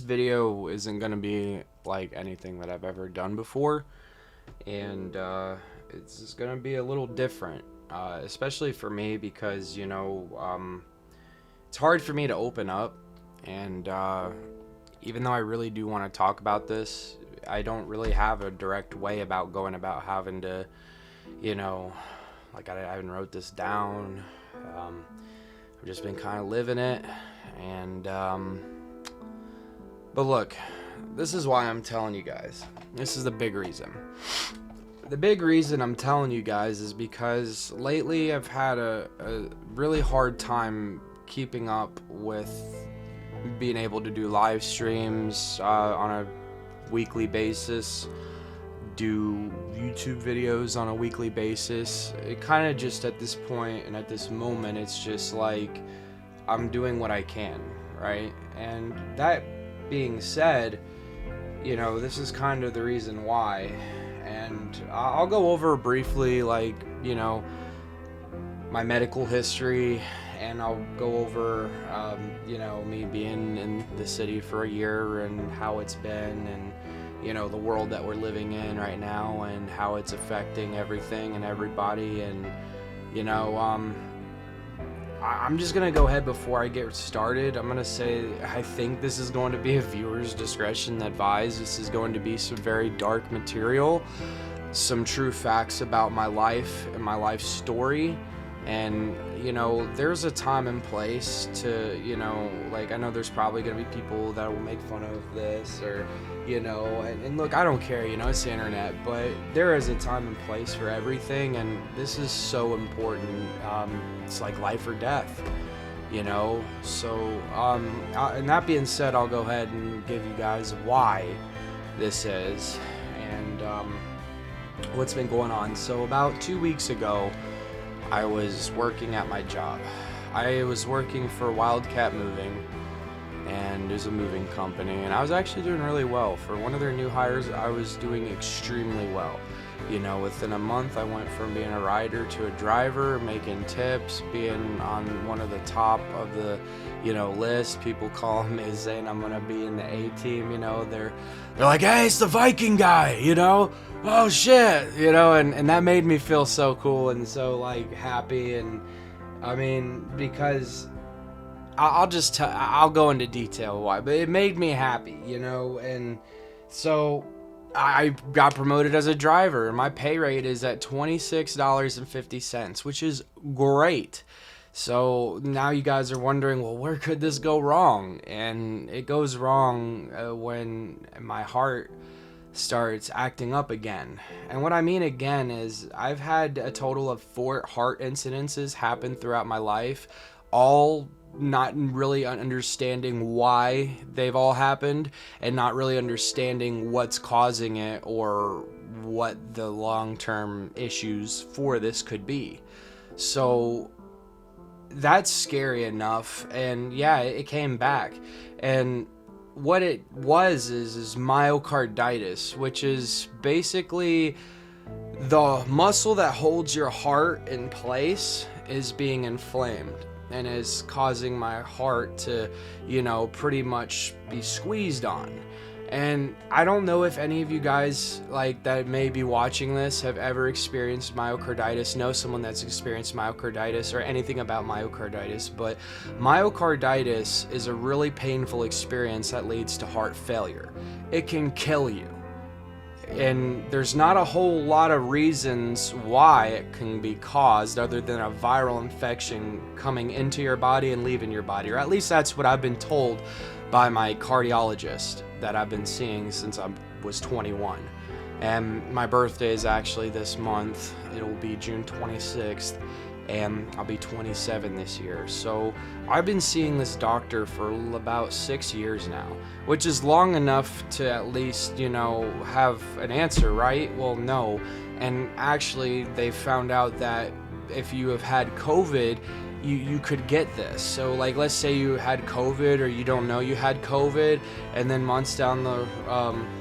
video isn't gonna be like anything that I've ever done before, and it's gonna be a little different, especially for me because it's hard for me to open up, and even though I really do want to talk about this, I don't really have a direct way about going about having to, you know, like I haven't wrote this down. I've just been kind of living it, and but look, this is why I'm telling you guys. This is the big reason. The big reason I'm telling you guys is because lately I've had a really hard time keeping up with being able to do live streams on a weekly basis, do YouTube videos on a weekly basis. It kind of just at this point and at this moment, it's just like I'm doing what I can, right? And that being said, this is kind of the reason why. And I'll go over briefly, like, my medical history, and I'll go over, me being in the city for a year and how it's been, and, the world that we're living in right now and how it's affecting everything and everybody. And, I'm just going to go ahead before I get started. I'm going to say I think this is going to be a viewer's discretion advised. This is going to be some very dark material, some true facts about my life and my life story. And, there's a time and place to, I know there's probably going to be people that will make fun of this or, and look, I don't care, it's the internet, but there is a time and place for everything. And this is so important. It's like life or death, so, and that being said, I'll go ahead and give you guys why this is and, what's been going on. So about 2 weeks ago, I was working at my job. I was working for Wildcat Moving, and there's a moving company, and I was actually doing really well. For one of their new hires, I was doing extremely well. Within a month, I went from being a rider to a driver, making tips, being on one of the top of the, list. People call me saying I'm gonna be in the A team. They're like, hey, it's the Viking guy. Oh shit, and that made me feel so cool and so like happy. And I mean, because I'll go into detail why, but it made me happy, and so I got promoted as a driver. My pay rate is at $26.50, which is great. So now you guys are wondering, well, where could this go wrong? And it goes wrong when my heart starts acting up again. And what I mean again is I've had a total of 4 heart incidences happen throughout my life, all not really understanding why they've all happened and not really understanding what's causing it or what the long-term issues for this could be. So that's scary enough. And yeah, it came back. And what it was is myocarditis, which is basically the muscle that holds your heart in place is being inflamed and is causing my heart to, pretty much be squeezed on. And I don't know if any of you guys like that may be watching this have ever experienced myocarditis, know someone that's experienced myocarditis or anything about myocarditis, but myocarditis is a really painful experience that leads to heart failure. It can kill you. And there's not a whole lot of reasons why it can be caused other than a viral infection coming into your body and leaving your body, or at least that's what I've been told by my cardiologist that I've been seeing since I was 21. And my birthday is actually this month. It'll be June 26th, and I'll be 27 this year. So I've been seeing this doctor for about 6 years now, which is long enough to at least, have an answer, right? Well, no. And actually, they found out that if you have had COVID, you could get this. So like, let's say you had COVID or you don't know you had COVID, and then months down the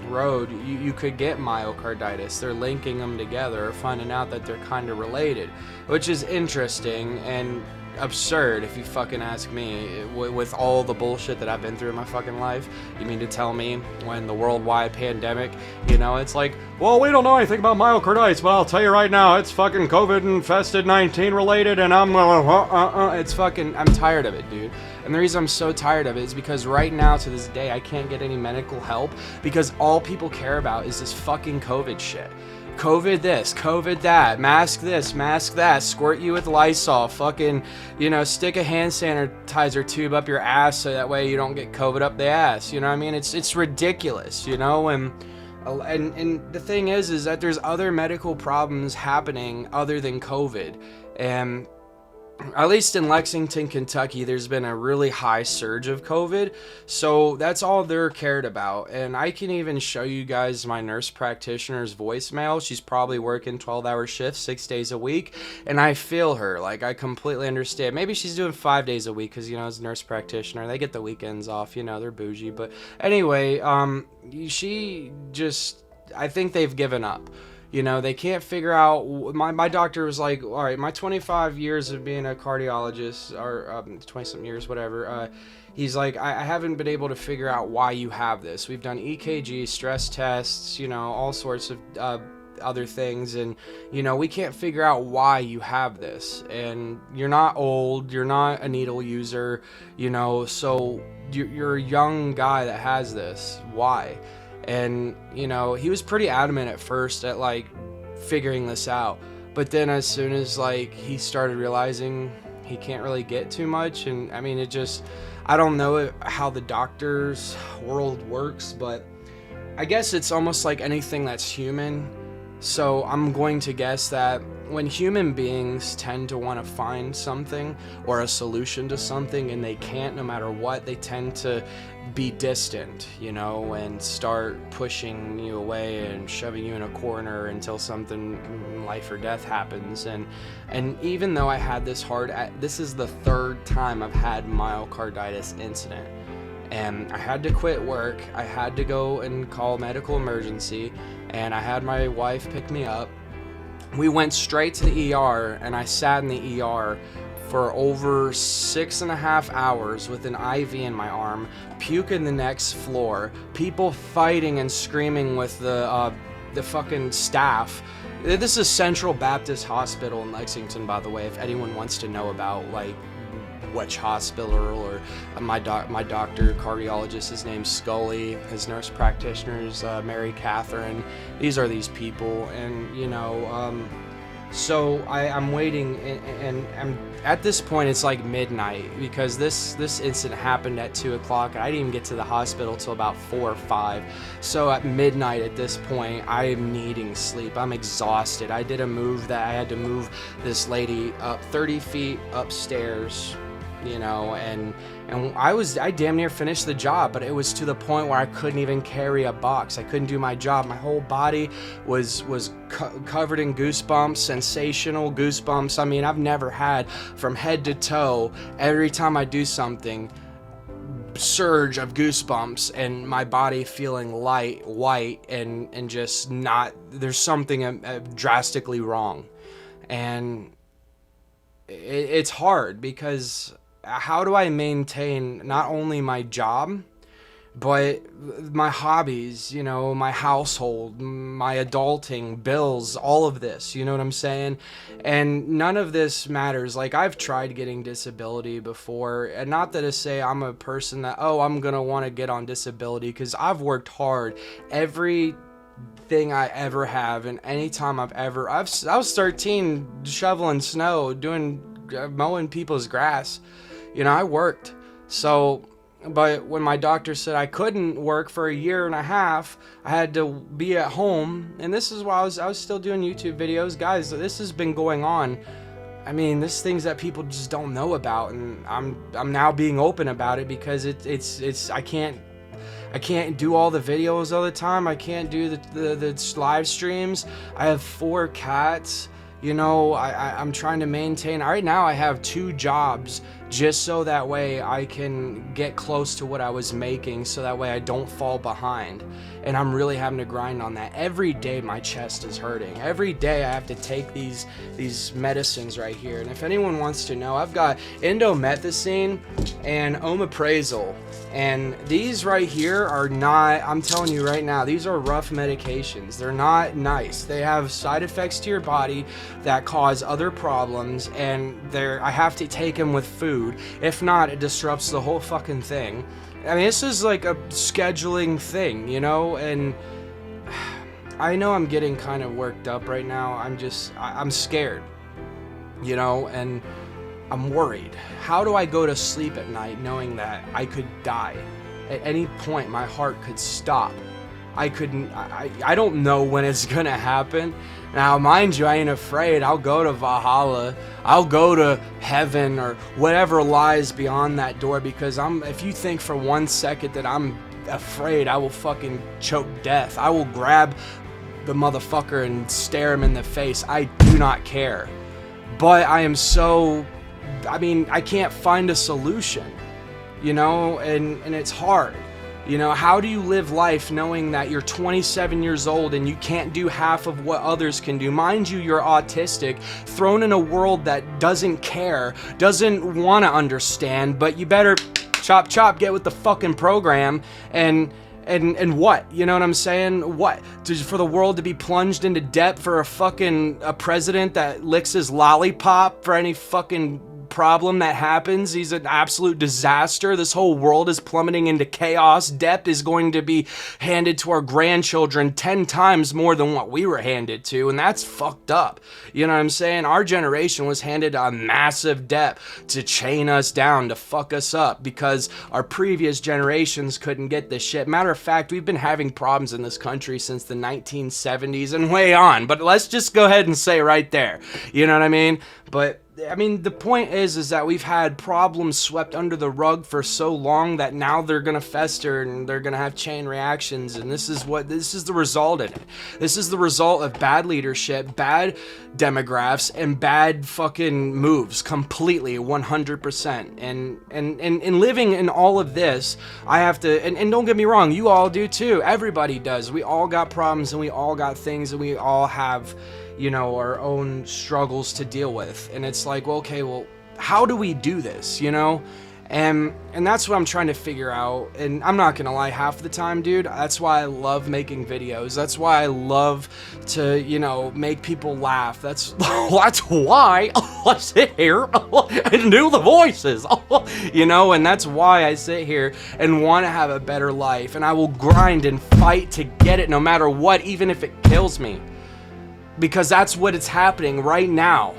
road, you could get myocarditis. They're linking them together, finding out that they're kind of related, which is interesting. And absurd if you fucking ask me. With all the bullshit that I've been through in my fucking life, you mean to tell me when the worldwide pandemic, you know, it's like, well, we don't know anything about myocarditis, but I'll tell you right now, it's fucking COVID infested 19 related, and it's fucking, I'm tired of it, dude. And the reason I'm so tired of it is because right now, to this day, I can't get any medical help because all people care about is this fucking COVID shit. COVID this, COVID that, mask this, mask that, squirt you with Lysol, fucking, you know, stick a hand sanitizer tube up your ass so that way you don't get COVID up the ass, you know what I mean? It's ridiculous, you know, and the thing is that there's other medical problems happening other than COVID, and at least in Lexington, Kentucky, there's been a really high surge of COVID, so that's all they're cared about. And I can even show you guys my nurse practitioner's voicemail. She's probably working 12-hour shifts 6 days a week, and I feel her. Like, I completely understand. Maybe she's doing 5 days a week because, you know, as a nurse practitioner, they get the weekends off, you know, they're bougie. But anyway, she just, I think they've given up. You know, they can't figure out, my doctor was like, all right, my 25 years of being a cardiologist, or 20-something years, whatever, he's like, I haven't been able to figure out why you have this. We've done EKG, stress tests, you know, all sorts of other things, and, you know, we can't figure out why you have this. And you're not old, you're not a needle user, you know, so you're a young guy that has this. Why? And, you know, he was pretty adamant at first at, like, figuring this out. But then as soon as, like, he started realizing he can't really get too much, and, I mean, it just, I don't know how the doctor's world works, but I guess it's almost like anything that's human. So I'm going to guess that when human beings tend to want to find something or a solution to something and they can't, no matter what, they tend to be distant, you know, and start pushing you away and shoving you in a corner until something life or death happens. And even though I had this this is the third time I've had myocarditis incident. And I had to quit work, I had to go and call medical emergency, and I had my wife pick me up. We went straight to the ER, and I sat in the ER for over 6.5 hours with an IV in my arm, puking the next floor, people fighting and screaming with the fucking staff. This is Central Baptist Hospital in Lexington, by the way, if anyone wants to know about, like, which hospital, or my doctor, cardiologist, his name's Scully, his nurse practitioner's Mary Catherine. These are these people, and, you know, so I'm waiting, and I'm at this point it's like midnight, because this incident happened at 2 o'clock, and I didn't even get to the hospital till about 4 or 5. So at midnight at this point, I am needing sleep. I'm exhausted. I did a move that I had to move this lady up 30 feet upstairs, you know, and I damn near finished the job, but it was to the point where I couldn't even carry a box. I couldn't do my job. My whole body was covered in goosebumps, sensational goosebumps. I mean, I've never had, from head to toe, every time I do something, surge of goosebumps, and my body feeling light, white, and just not, there's something drastically wrong. And it's hard, because how do I maintain not only my job, but my hobbies, you know, my household, my adulting, bills, all of this, you know what I'm saying? And none of this matters. Like, I've tried getting disability before, and not that to say I'm a person that, oh, I'm gonna want to get on disability, because I've worked hard everything I ever have, and anytime I was 13 shoveling snow, mowing people's grass. You know, I worked. So, but when my doctor said I couldn't work for 1.5 years, I had to be at home. And this is why I was still doing YouTube videos. Guys, this has been going on. I mean, there's things that people just don't know about, and I'm now being open about it, because it's I can't do all the videos all the time. I can't do the live streams. I have 4 cats. You know, I'm trying to maintain. Right now I have 2 jobs just so that way I can get close to what I was making, so that way I don't fall behind. And I'm really having to grind on that. Every day my chest is hurting. Every day I have to take these medicines right here. And if anyone wants to know, I've got indomethacin and omeprazole. And these right here are not, I'm telling you right now, these are rough medications. They're not nice. They have side effects to your body that cause other problems, and I have to take them with food. If not, it disrupts the whole fucking thing. I mean, this is like a scheduling thing, you know, and I know I'm getting kind of worked up right now. I'm scared, you know, and I'm worried. How do I go to sleep at night knowing that I could die? At any point, my heart could stop. I don't know when it's gonna happen. Now, mind you, I ain't afraid. I'll go to Valhalla. I'll go to heaven or whatever lies beyond that door, because if you think for 1 second that I'm afraid, I will fucking choke death. I will grab the motherfucker and stare him in the face. I do not care. But I can't find a solution, you know, and it's hard. You know, how do you live life knowing that you're 27 years old and you can't do half of what others can do? Mind you, you're autistic, thrown in a world that doesn't care, doesn't want to understand, but you better chop, get with the fucking program and what? You know what I'm saying? What? For the world to be plunged into debt for a president that licks his lollipop for any fucking problem that happens? He's an absolute disaster. This whole world is plummeting into chaos. Debt is going to be handed to our grandchildren 10 times more than what we were handed to, and that's fucked up. You know what I'm saying? Our generation was handed a massive debt to chain us down, to fuck us up, because our previous generations couldn't get this shit. Matter of fact, we've been having problems in this country since the 1970s and way on, but let's just go ahead and say right there, you know what I mean? But I mean, the point is that we've had problems swept under the rug for so long that now they're gonna fester and they're gonna have chain reactions, and this is the result of it. This is the result of bad leadership, bad demographics, and bad fucking moves, completely, 100%. And living in all of this, I have to, and don't get me wrong, you all do too. Everybody does. We all got problems, and we all got things, and we all have, you know, our own struggles to deal with. And it's like, well, okay, well, how do we do this, you know? And that's what I'm trying to figure out. And I'm not gonna lie, half the time, dude, that's why I love making videos. That's why I love to, you know, make people laugh. That's why I sit here and do the voices, you know? And that's why I sit here and want to have a better life. And I will grind and fight to get it no matter what, even if it kills me. Because that's what is happening right now.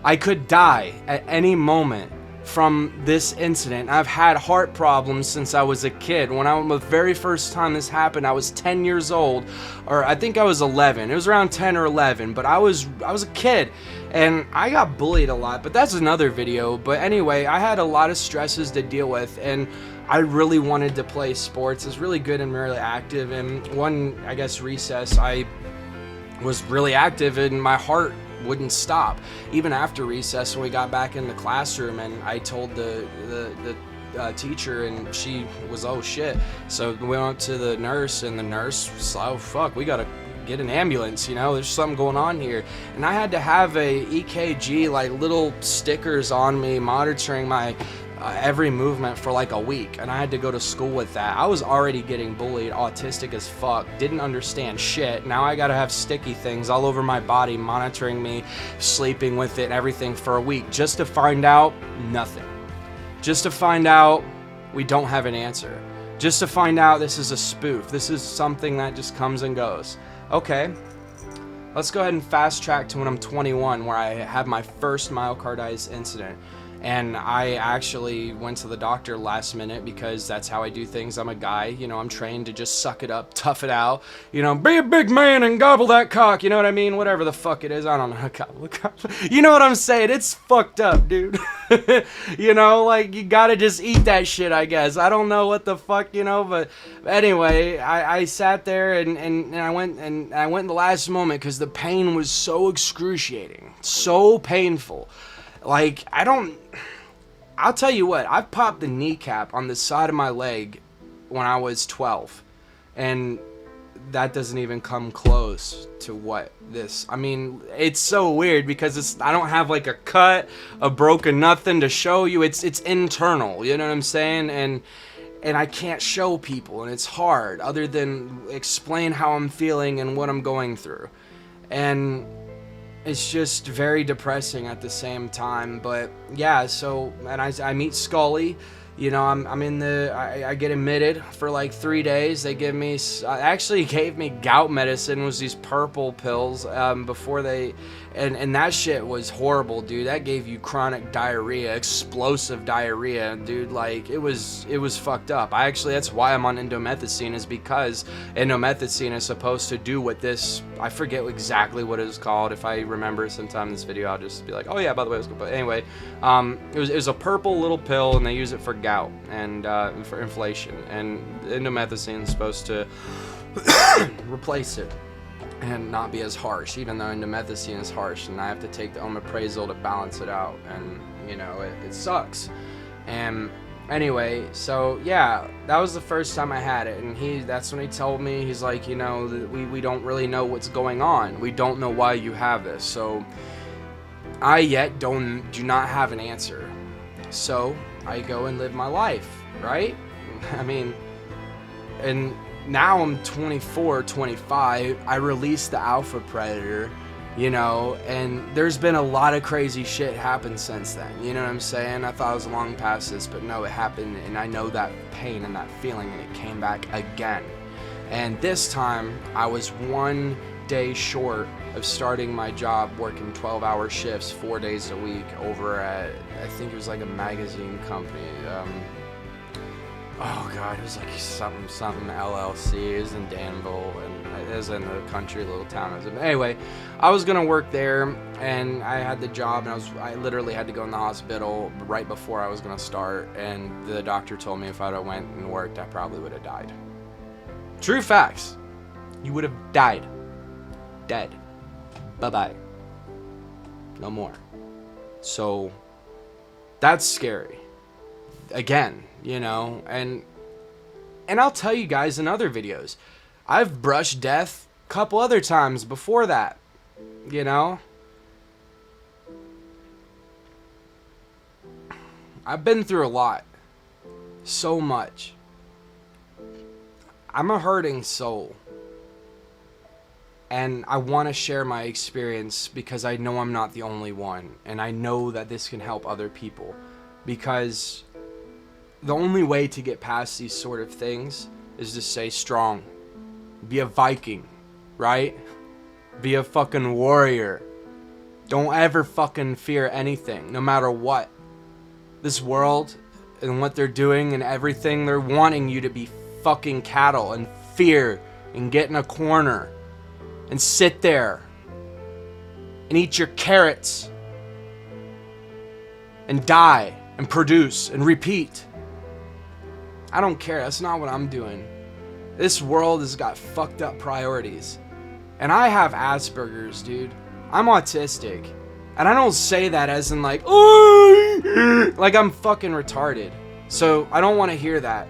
I could die at any moment from this incident. I've had heart problems since I was a kid. The very first time this happened, I was 10 years old, or I think I was 11. It was around 10 or 11, but I was a kid, and I got bullied a lot, but that's another video. But anyway, I had a lot of stresses to deal with, and I really wanted to play sports. I was really good and really active, and one, I guess, recess, I was really active and my heart wouldn't stop. Even after recess, when we got back in the classroom, and I told the teacher, and she was, oh shit. So we went to the nurse, and the nurse was, oh fuck, we gotta get an ambulance, you know, there's something going on here. And I had to have a EKG, like little stickers on me monitoring my every movement for like a week, and I had to go to school with that. I was already getting bullied, autistic as fuck, didn't understand shit. Now I gotta have sticky things all over my body monitoring me, sleeping with it and everything for a week, just to find out nothing. Just to find out we don't have an answer. Just to find out this is a spoof. This is something that just comes and goes. Okay, let's go ahead and fast track to when I'm 21, where I have my first myocarditis incident. And I actually went to the doctor last minute because that's how I do things. I'm a guy, you know, I'm trained to just suck it up, tough it out, you know, be a big man and gobble that cock, you know what I mean? Whatever the fuck it is, I don't know, gobble the cock. You know what I'm saying? It's fucked up, dude. You know, like, you gotta just eat that shit, I guess. I don't know what the fuck, you know, but anyway, I sat there and I went in the last moment because the pain was so excruciating, so painful. Like, I'll tell you what, I popped the kneecap on the side of my leg when I was 12. And that doesn't even come close to what this, I mean, it's so weird because I don't have like a cut, a broken nothing to show you. It's internal, you know what I'm saying? And I can't show people, and it's hard other than explain how I'm feeling and what I'm going through. And it's just very depressing at the same time. But yeah, so, and I meet Scully, you know, I get admitted for like 3 days. They give me, actually gave me gout medicine, was these purple pills, before they, and that shit was horrible, dude. That gave you chronic diarrhea, explosive diarrhea, dude. Like, it was fucked up. That's why I'm on indomethacin, is because indomethacin is supposed to do what this, I forget exactly what it was called. If I remember sometime in this video, I'll just be like, oh yeah, by the way, it was good. But anyway, it was a purple little pill, and they use it for gout and for inflation, and indomethacin is supposed to replace it and not be as harsh, even though indomethacin is harsh, and I have to take the omeprazole to balance it out, and you know, it sucks. And anyway, so yeah, that was the first time I had it, and that's when he told me, he's like, you know, we don't really know what's going on, we don't know why you have this, so I yet do not have an answer. So I go and live my life, right? I mean, and now I'm 24, 25, I released the Alpha Predator, you know, and there's been a lot of crazy shit happen since then, you know what I'm saying? I thought I was long past this, but no, it happened, and I know that pain and that feeling, and it came back again. And this time, I was 1 day short of starting my job, working 12-hour shifts 4 days a week over at, I think it was like a magazine company. Oh god, it was like something LLC. It was in Danville, and it was in the country little town. Anyway, I was gonna work there, and I had the job, and I literally had to go in the hospital right before I was gonna start, and the doctor told me if I'd have went and worked, I probably would have died. True facts. You would have died. Dead. Bye-bye. No more. So, that's scary. Again, you know, and I'll tell you guys in other videos, I've brushed death a couple other times before that, you know. I've been through a lot. So much. I'm a hurting soul. And I want to share my experience because I know I'm not the only one. And I know that this can help other people. Because the only way to get past these sort of things is to stay strong. Be a Viking, right? Be a fucking warrior. Don't ever fucking fear anything, no matter what. This world and what they're doing and everything, they're wanting you to be fucking cattle and fear and get in a corner and sit there and eat your carrots and die and produce and repeat. I don't care. That's not what I'm doing. This world has got fucked up priorities. And I have Asperger's, dude. I'm autistic. And I don't say that as in like, oh, like I'm fucking retarded. So I don't want to hear that.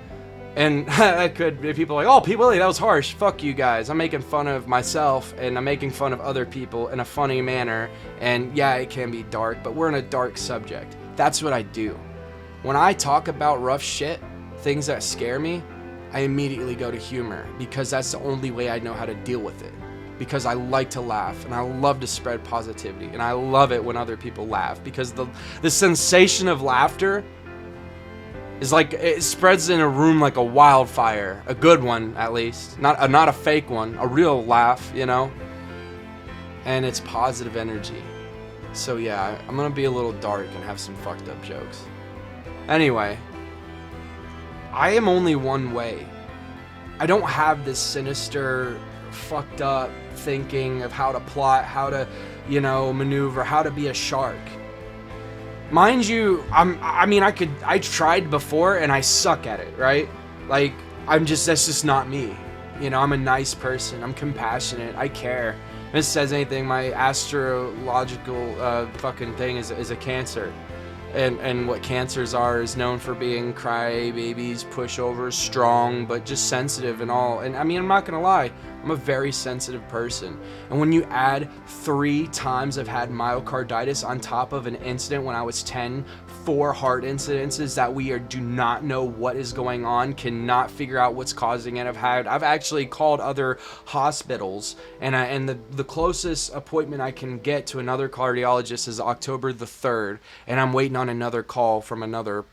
And that could be people like, oh, people, that was harsh. Fuck you guys. I'm making fun of myself and I'm making fun of other people in a funny manner. And yeah, it can be dark, but we're in a dark subject. That's what I do. When I talk about rough shit, things that scare me, I immediately go to humor because that's the only way I know how to deal with it. Because I like to laugh and I love to spread positivity and I love it when other people laugh because the sensation of laughter is like, it spreads in a room like a wildfire. A good one, at least. Not a fake one. A real laugh, you know? And it's positive energy. So yeah, I'm gonna be a little dark and have some fucked up jokes. Anyway, I am only one way. I don't have this sinister, fucked up thinking of how to plot, how to, maneuver, how to be a shark. Mind you, I tried before and I suck at it, right? Like, that's just not me. I'm a nice person. I'm compassionate. I care. If it says anything, my astrological fucking thing is a Cancer. And what Cancers are is known for being crybabies, pushovers, strong, but just sensitive and all. And I'm not gonna lie, I'm a very sensitive person. And when you add 3 times I've had myocarditis on top of an incident when I was 10, 4 heart incidences that do not know what is going on, cannot figure out what's causing it. I've actually called other hospitals, and the closest appointment I can get to another cardiologist is October the 3rd, and I'm waiting on another call from another.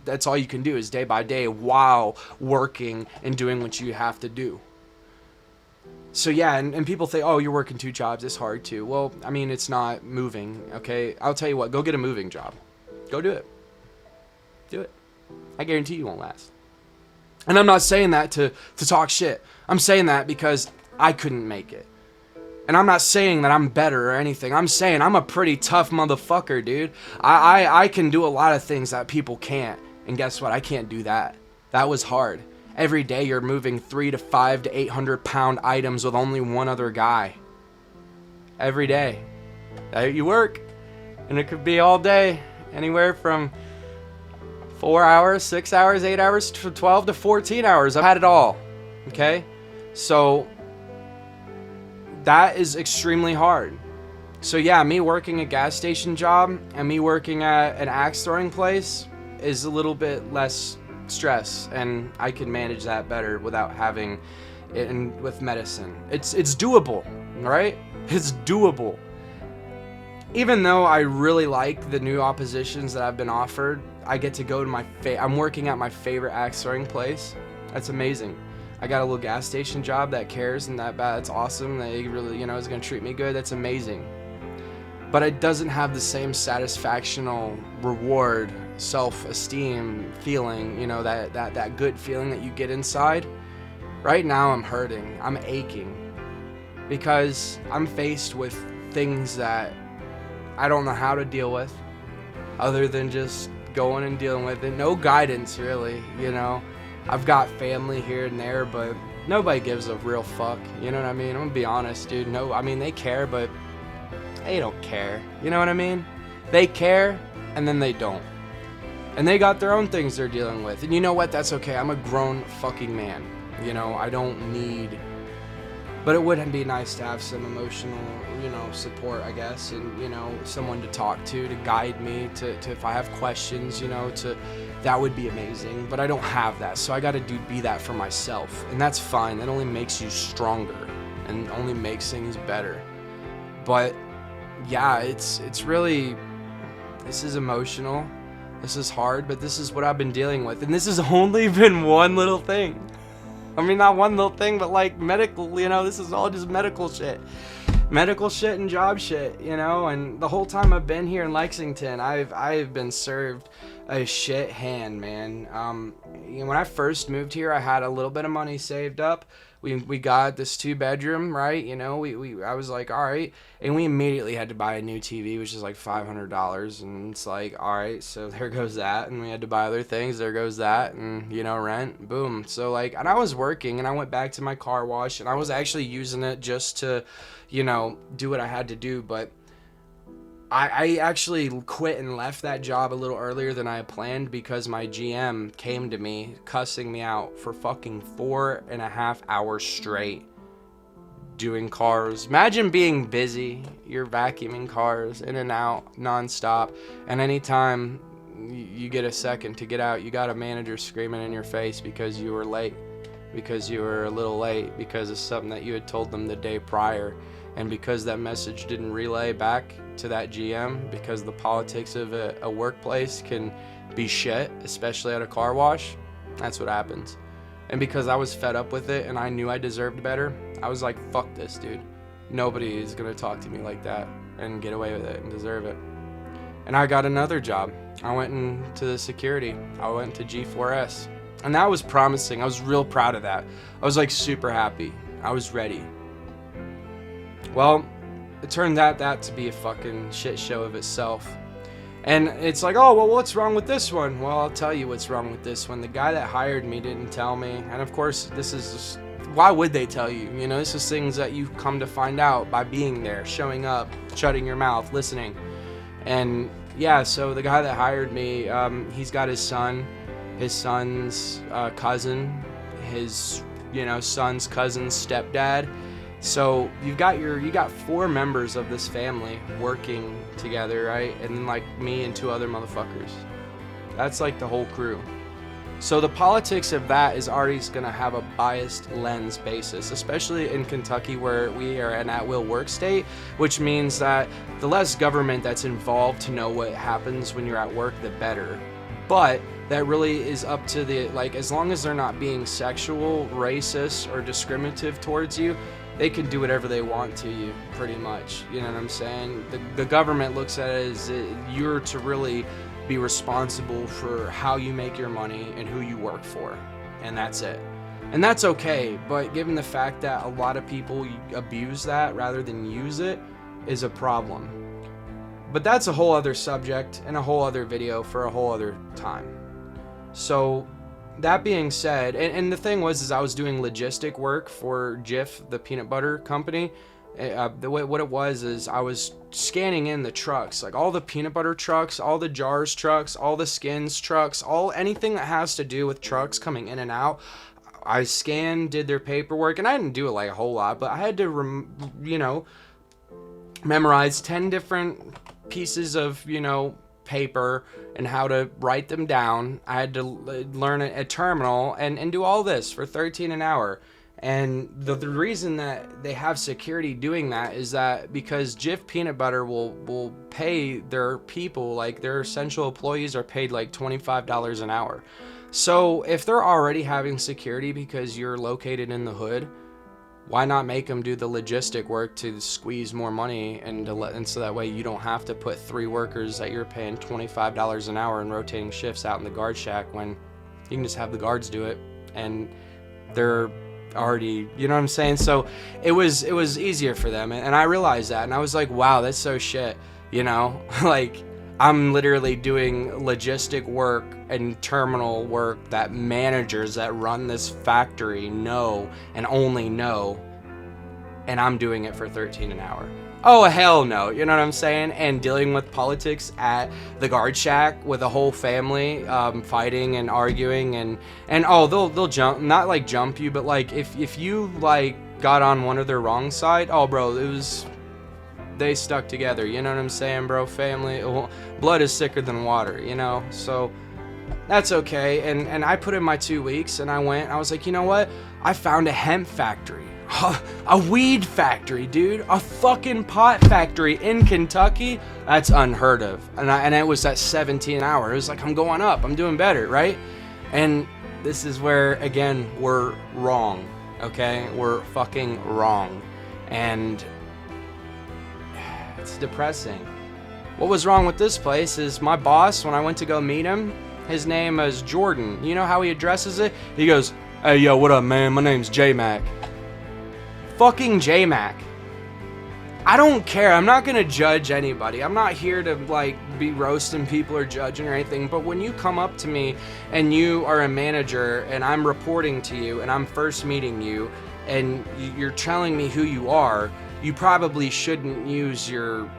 That's all you can do is day by day while working and doing what you have to do. So yeah, and people think, oh, you're working 2 jobs, it's hard too. Well, it's not moving, okay? I'll tell you what, go get a moving job. Go do it. Do it. I guarantee you won't last. And I'm not saying that to talk shit. I'm saying that because I couldn't make it. And I'm not saying that I'm better or anything. I'm saying I'm a pretty tough motherfucker, dude. I can do a lot of things that people can't. And guess what? I can't do that. That was hard. Every day you're moving 3 to 5 to 800 pound items with only one other guy. Every day. You work. And it could be all day. Anywhere from 4 hours, 6 hours, 8 hours, to 12 to 14 hours. I've had it all. Okay? So that is extremely hard. So yeah, me working a gas station job and me working at an axe throwing place is a little bit less stress, and I can manage that better without having it with medicine. It's doable, right? It's doable. Even though I really like the new oppositions that I've been offered, I get to go to I'm working at my favorite axe throwing place. That's amazing. I got a little gas station job that cares and that's awesome. They really, is going to treat me good. That's amazing. But it doesn't have the same satisfactional reward, self-esteem feeling, that good feeling that you get inside. Right now I'm hurting. I'm aching because I'm faced with things that I don't know how to deal with other than just going and dealing with it. No guidance, really, I've got family here and there, but nobody gives a real fuck, you know what I mean? I'm gonna be honest, dude. No, they care, but they don't care, you know what I mean? They care, and then they don't. And they got their own things they're dealing with. And you know what? That's okay. I'm a grown fucking man. I don't need... But it would be nice to have some emotional, support, I guess, and, someone to talk to guide me, to if I have questions, that would be amazing. But I don't have that, so I gotta be that for myself, and that's fine. That only makes you stronger, and only makes things better. But yeah, it's really, this is emotional, this is hard, but this is what I've been dealing with, and this has only been one little thing. Not one little thing, but like medical, this is all just medical shit and job shit, and the whole time I've been here in Lexington, I've been served a shit hand, man. When I first moved here, I had a little bit of money saved up. We got this 2-bedroom, right? I was like, all right, and we immediately had to buy a new TV, which is like $500, and it's like, all right, so there goes that, and we had to buy other things, there goes that, and rent, boom. So and I was working, and I went back to my car wash, and I was actually using it just to, do what I had to do, but I actually quit and left that job a little earlier than I had planned because my GM came to me cussing me out for fucking 4.5 hours straight doing cars. Imagine being busy, you're vacuuming cars in and out nonstop, and anytime you get a second to get out, you got a manager screaming in your face because you were late, because you were a little late, because of something that you had told them the day prior. And because that message didn't relay back to that GM, because the politics of a workplace can be shit, especially at a car wash, that's what happens. And because I was fed up with it and I knew I deserved better, I was like, fuck this, dude. Nobody is going to talk to me like that and get away with it and deserve it. And I got another job. I went into the security. I went to G4S. And that was promising. I was real proud of that. I was like super happy. I was ready. Well, it turned out that to be a fucking shit show of itself. And it's like, oh, well, what's wrong with this one? Well, I'll tell you what's wrong with this one. The guy that hired me didn't tell me. And of course, this is just, why would they tell you? You know, this is things that you come to find out by being there, showing up, shutting your mouth, listening. And yeah, so the guy that hired me, he's got his son, his son's cousin, his, son's cousin's stepdad. So you got 4 members of this family working together, right? And then like me and 2 other motherfuckers. That's like the whole crew. So the politics of that is already gonna have a biased lens basis, especially in Kentucky where we are an at-will work state, which means that the less government that's involved to know what happens when you're at work, the better. But that really is up to the, as long as they're not being sexual, racist, or discriminative towards you, they can do whatever they want to you, pretty much. You know what I'm saying? The government looks at it as you're to really be responsible for how you make your money and who you work for. And that's it. And that's okay, but given the fact that a lot of people abuse that rather than use it is a problem. But that's a whole other subject and a whole other video for a whole other time. So that being said, and the thing was, I was doing logistic work for Jif, the peanut butter company. What it was is I was scanning in the trucks, like all the peanut butter trucks, all the jars trucks, all the skins trucks, anything that has to do with trucks coming in and out. I scanned, did their paperwork, and I didn't do it like a whole lot, but I had to, memorize 10 different pieces of, paper and how to write them down. I had to learn a terminal and do all this for $13 an hour. And the reason that they have security doing that is that because Jif Peanut Butter will pay their people, like their essential employees are paid like $25 an hour. So if they're already having security because you're located in the hood, why not make them do the logistic work to squeeze more money and so that way you don't have to put 3 workers that you're paying $25 an hour in rotating shifts out in the guard shack when you can just have the guards do it and they're already, you know what I'm saying? So it was easier for them, and I realized that, and I was like, wow, that's so shit, like I'm literally doing logistic work and terminal work that managers that run this factory know and only know, and I'm doing it for $13 an hour. Oh, hell no, you know what I'm saying? And dealing with politics at the guard shack with a whole family fighting and arguing and they'll jump, not like jump you, but like if you like got on one of their wrong side, oh bro, they stuck together, you know what I'm saying, bro? Family, blood is sicker than water, so that's okay. And I put in my 2 weeks and I was like, you know what? I found a hemp factory. A weed factory, dude. A fucking pot factory in Kentucky. That's unheard of. And it was at 17 an hour. It was like, I'm going up. I'm doing better, right? And this is where, again, we're wrong. Okay? We're fucking wrong. And it's depressing. What was wrong with this place is my boss, when I went to go meet him, his name is Jordan. You know how he addresses it? He goes, hey, yo, what up, man? My name's J-Mac. Fucking J-Mac. I don't care. I'm not gonna judge anybody. I'm not here to be roasting people or judging or anything, but when you come up to me and you are a manager and I'm reporting to you and I'm first meeting you and you're telling me who you are, you probably shouldn't use your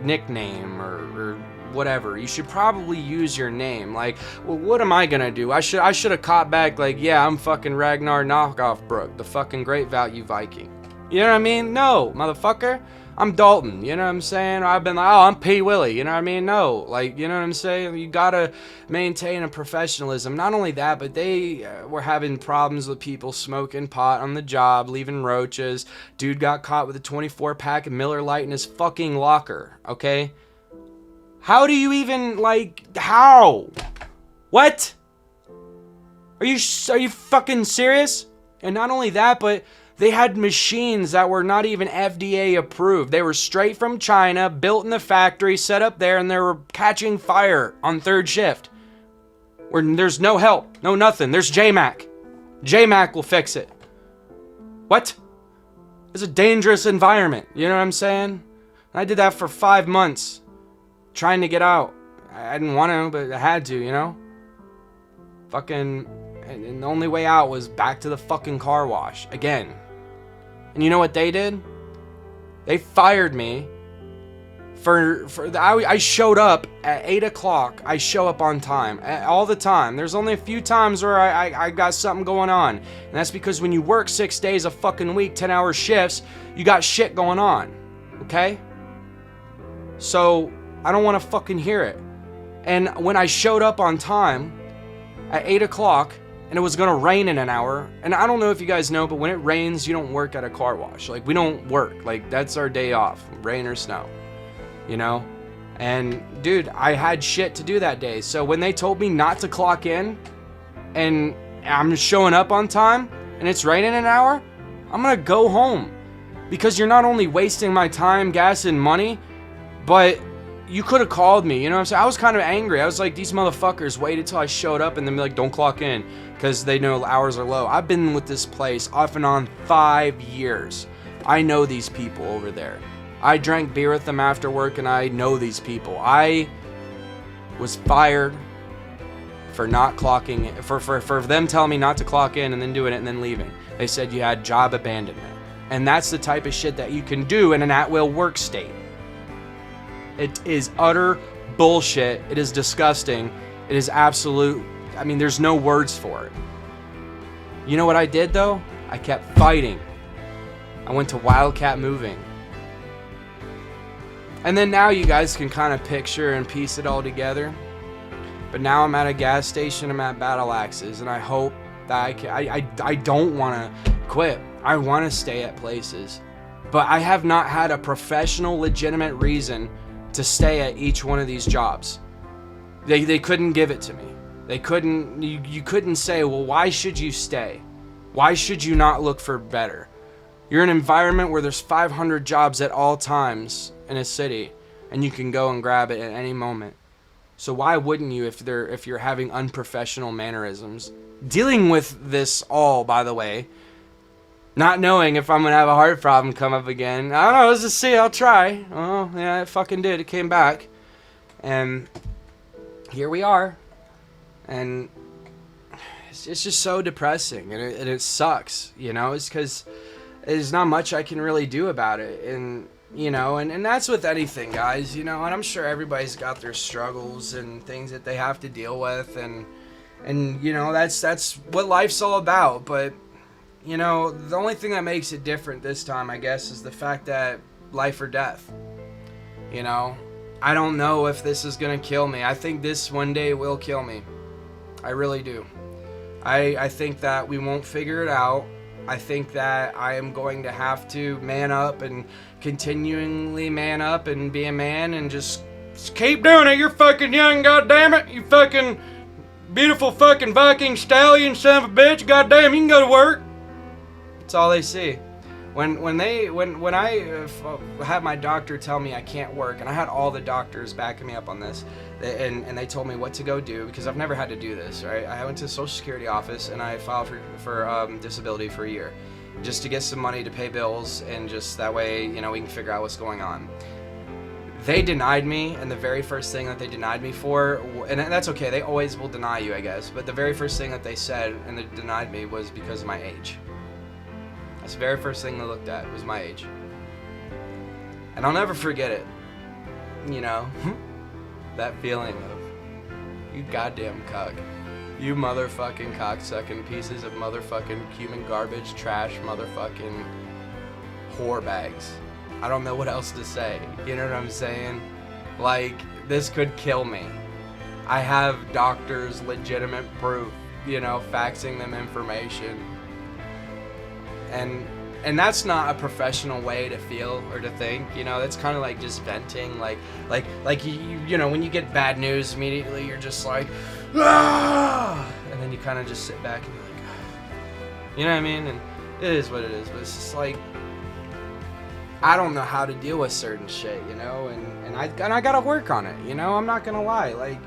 nickname or whatever. You should probably use your name. Well, what am I gonna do? I should have caught back yeah, I'm fucking Ragnar Knockoff Brook, the fucking Great Value Viking. You know what I mean? No, motherfucker. I'm Dalton, you know what I'm saying? I've been I'm P. Willie, you know what I mean? No, you know what I'm saying? You gotta maintain a professionalism. Not only that, but they were having problems with people smoking pot on the job, leaving roaches. Dude got caught with a 24-pack of Miller Lite in his fucking locker, okay? How do you even, how? What? Are you fucking serious? And not only that, but They had machines that were not even FDA approved. They were straight from China, built in the factory, set up there, and they were catching fire on third shift. Where there's no help, no nothing. There's JMac. JMac will fix it. What? It's a dangerous environment. You know what I'm saying? I did that for 5 months, trying to get out. I didn't want to, but I had to, you know? Fucking, and the only way out was back to the fucking car wash again. And you know what they did? They fired me I showed up at 8 o'clock. I show up on time all the time. There's only a few times where I got something going on. And that's because when you work 6 days a fucking week, 10-hour shifts, you got shit going on. Okay? So I don't want to fucking hear it. And when I showed up on time at 8 o'clock, and it was gonna rain in an hour, and I don't know if you guys know, but when it rains, you don't work at a car wash. Like, we don't work. Like, that's our day off, rain or snow, you know? And dude, I had shit to do that day. So when they told me not to clock in, and I'm showing up on time, and it's raining an hour, I'm gonna go home. Because you're not only wasting my time, gas, and money, but you could have called me, you know what I'm saying? I was kind of angry. I was like, these motherfuckers waited till I showed up and then be like, don't clock in, because they know hours are low. I've been with this place off and on 5 years. I know these people over there. I drank beer with them after work, and I know these people. I was fired for not clocking, for them telling me not to clock in and then doing it and then leaving. They said you had job abandonment. And that's the type of shit that you can do in an at-will work state. It is utter bullshit. It is disgusting. It is absolute. I mean, there's no words for it. You know what I did, though? I kept fighting. I went to Wildcat Moving. And then now you guys can kind of picture and piece it all together. But now I'm at a gas station. I'm at Battle Axes. And I hope that I don't want to quit. I want to stay at places. But I have not had a professional, legitimate reason to stay at each one of these jobs. They couldn't give it to me. They couldn't, you couldn't say, well, why should you stay? Why should you not look for better? You're in an environment where there's 500 jobs at all times in a city, and you can go and grab it at any moment. So why wouldn't you if you're having unprofessional mannerisms? Dealing with this all, by the way, not knowing if I'm going to have a heart problem come up again. I don't know, let's just see, I'll try. Oh, yeah, it fucking did. It came back. And here we are. And it's just so depressing. And it sucks, you know? It's because there's not much I can really do about it. And, you know, and that's with anything, guys, you know? And I'm sure everybody's got their struggles and things that they have to deal with. And you know, that's what life's all about. But you know, the only thing that makes it different this time, I guess, is the fact that life or death. You know, I don't know if this is going to kill me. I think this one day will kill me. I really do. I think that we won't figure it out. I think that I am going to have to man up and continually man up and be a man and just keep doing it. You're fucking young, goddammit. You fucking beautiful fucking Viking stallion son of a bitch. Goddamn, you can go to work. That's all they see. When I had my doctor tell me I can't work, and I had all the doctors backing me up on this, and they told me what to go do, because I've never had to do this, right? I went to the Social Security office and I filed for disability for a year, just to get some money to pay bills, and just that way, you know, we can figure out what's going on. They denied me, and the very first thing that they denied me for, and that's okay, they always will deny you, I guess, but the very first thing that they said and they denied me was because of my age. That's the very first thing they looked at, was my age. And I'll never forget it. You know, that feeling of, you goddamn cuck. You motherfucking cocksucking pieces of motherfucking human garbage, trash, motherfucking whore bags. I don't know what else to say. You know what I'm saying? Like, this could kill me. I have doctors' legitimate proof, you know, faxing them information. And that's not a professional way to feel or to think, you know. That's kind of like just venting, like you know, when you get bad news, immediately you're just like, ah! And then you kind of just sit back and be like, ah. You know what I mean? It is what it is, but it's just like, I don't know how to deal with certain shit, you know, and I gotta work on it, you know. I'm not gonna lie, like,